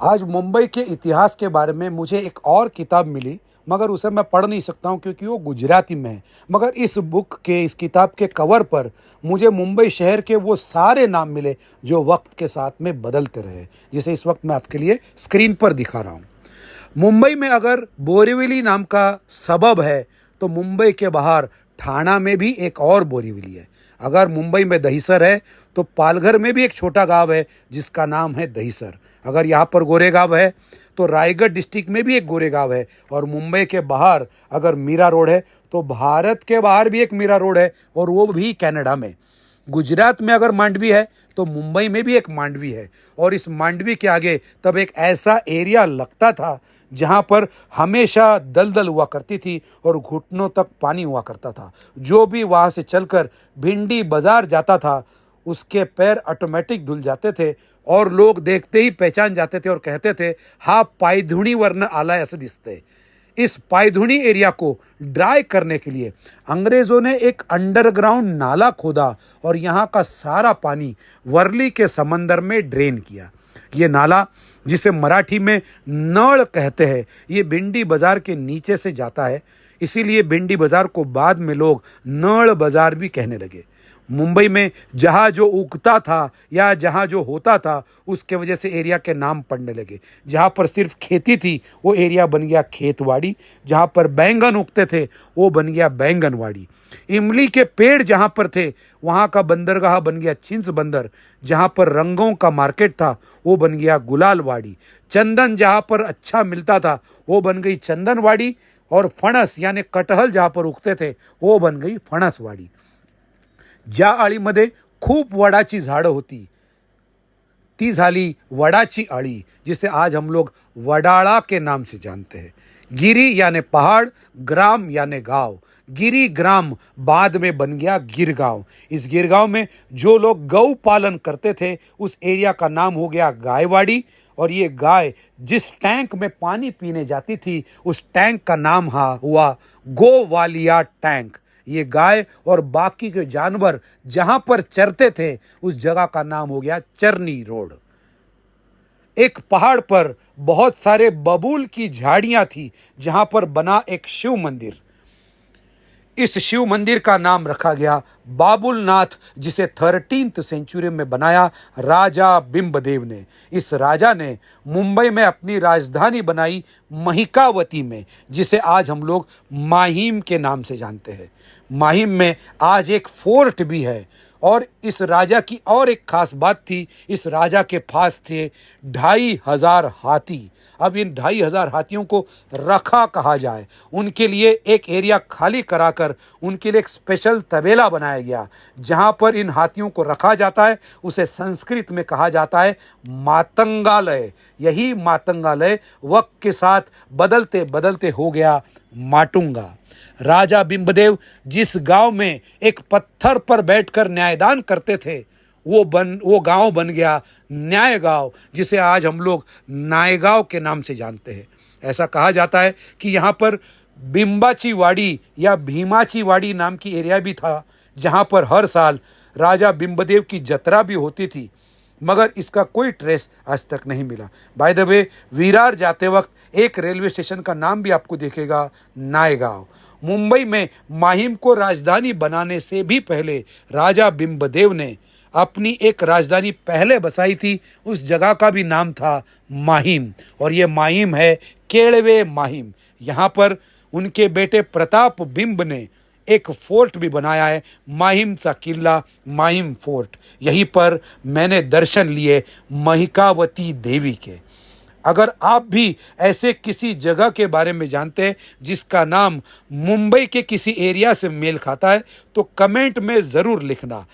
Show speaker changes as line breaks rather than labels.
आज मुंबई के इतिहास के बारे में मुझे एक और किताब मिली, मगर उसे मैं पढ़ नहीं सकता हूँ क्योंकि वो गुजराती में है। मगर इस किताब के कवर पर मुझे मुंबई शहर के वो सारे नाम मिले जो वक्त के साथ में बदलते रहे, जिसे इस वक्त मैं आपके लिए स्क्रीन पर दिखा रहा हूँ। मुंबई में अगर बोरीवली नाम का सबब है, तो मुंबई के बाहर ठाणा में भी एक और बोरीवली है। अगर मुंबई में दहीसर है, तो पालघर में भी एक छोटा गांव है जिसका नाम है दहीसर। अगर यहाँ पर गोरेगांव है, तो रायगढ़ डिस्ट्रिक्ट में भी एक गोरेगांव है। और मुंबई के बाहर अगर मीरा रोड है, तो भारत के बाहर भी एक मीरा रोड है, और वो भी कनाडा में। गुजरात में अगर मांडवी है, तो मुंबई में भी एक मांडवी है। और इस मांडवी के आगे तब एक ऐसा एरिया लगता था जहाँ पर हमेशा दलदल हुआ करती थी और घुटनों तक पानी हुआ करता था। जो भी वहाँ से चलकर भिंडी बाजार जाता था, उसके पैर ऑटोमेटिक धुल जाते थे और लोग देखते ही पहचान जाते थे और कहते थे, हा पायधुणी वर्ण आलाय ऐसे दिसते। इस पायधुणी एरिया को ड्राई करने के लिए अंग्रेज़ों ने एक अंडरग्राउंड नाला खोदा और यहाँ का सारा पानी वर्ली के समंदर में ड्रेन किया। ये नाला, जिसे मराठी में नळ कहते हैं, ये भिंडी बाजार के नीचे से जाता है। इसीलिए भिंडी बाजार को बाद में लोग नळ बाजार भी कहने लगे। मुंबई में जहाँ जो उगता था या जहाँ जो होता था, उसके वजह से एरिया के नाम पड़ने लगे। जहाँ पर सिर्फ खेती थी, वो एरिया बन गया खेतवाड़ी। जहाँ पर बैंगन उगते थे, वो बन गया बैंगनवाड़ी। इमली के पेड़ जहाँ पर थे, वहाँ का बंदरगाह बन गया छिंस बंदर। जहाँ पर रंगों का मार्केट था, वो बन गया गुलालवाड़ी। चंदन जहाँ पर अच्छा मिलता था, वो बन गई चंदनवाड़ी। और फणस यानी कटहल जहाँ पर उगते थे, वो बन गई फणसवाड़ी। ज्या आळीमध्ये खूप वडाची झाडं होती, ती झाली वडाची आळी, जिसे आज हम लोग वडाला के नाम से जानते हैं। गिरी यानी पहाड़, ग्राम यानी गांव। गिरी ग्राम बाद में बन गया गिरगांव। इस गिरगांव में जो लोग गौ पालन करते थे, उस एरिया का नाम हो गया गायवाड़ी। और ये गाय जिस टैंक में पानी पीने जाती थी, उस टैंक का नाम हुआ गोवालिया टैंक। ये गाय और बाकी के जानवर जहां पर चरते थे, उस जगह का नाम हो गया चरनी रोड। एक पहाड़ पर बहुत सारे बबूल की झाड़ियां थी, जहां पर बना एक शिव मंदिर। इस शिव मंदिर का नाम रखा गया बाबुलनाथ, जिसे 13th सेंचुरी में बनाया राजा बिंबदेव ने। इस राजा ने मुंबई में अपनी राजधानी बनाई महिकावती में, जिसे आज हम लोग माहिम के नाम से जानते हैं। माहिम में आज एक फोर्ट भी है। और इस राजा की और एक खास बात थी, इस राजा के पास थे 2500 हाथी। अब इन 2500 हाथियों को रखा कहा जाए, उनके लिए एक एरिया खाली कराकर उनके लिए एक स्पेशल तबेला बनाया गया, जहां पर इन हाथियों को रखा जाता है। उसे संस्कृत में कहा जाता है मातंगालय। यही मातंगालय वक्त के साथ बदलते बदलते हो गया माटुंगा। राजा बिंबदेव जिस गांव में एक पत्थर पर बैठकर न्यायदान करते थे, वो गांव बन गया न्याय गांव, जिसे आज हम लोग नायगांव के नाम से जानते हैं। ऐसा कहा जाता है कि यहाँ पर बिंबाची वाड़ी या भीमाची वाड़ी नाम की एरिया भी था, जहाँ पर हर साल राजा बिंबदेव की जत्रा भी होती थी, मगर इसका कोई ट्रेस आज तक नहीं मिला। बाय द वे, विरार जाते वक्त एक रेलवे स्टेशन का नाम भी आपको दिखेगा, नायगांव। मुंबई में माहिम को राजधानी बनाने से भी पहले राजा बिंबदेव ने अपनी एक राजधानी पहले बसाई थी। उस जगह का भी नाम था माहिम, और ये माहिम है केळवे माहिम। यहाँ पर उनके बेटे प्रताप बिंब ने एक फोर्ट भी बनाया है, माहिम सा किला, माहिम फोर्ट। यहीं पर मैंने दर्शन लिए महिकावती देवी के। अगर आप भी ऐसे किसी जगह के बारे में जानते हैं जिसका नाम मुंबई के किसी एरिया से मेल खाता है, तो कमेंट में ज़रूर लिखना।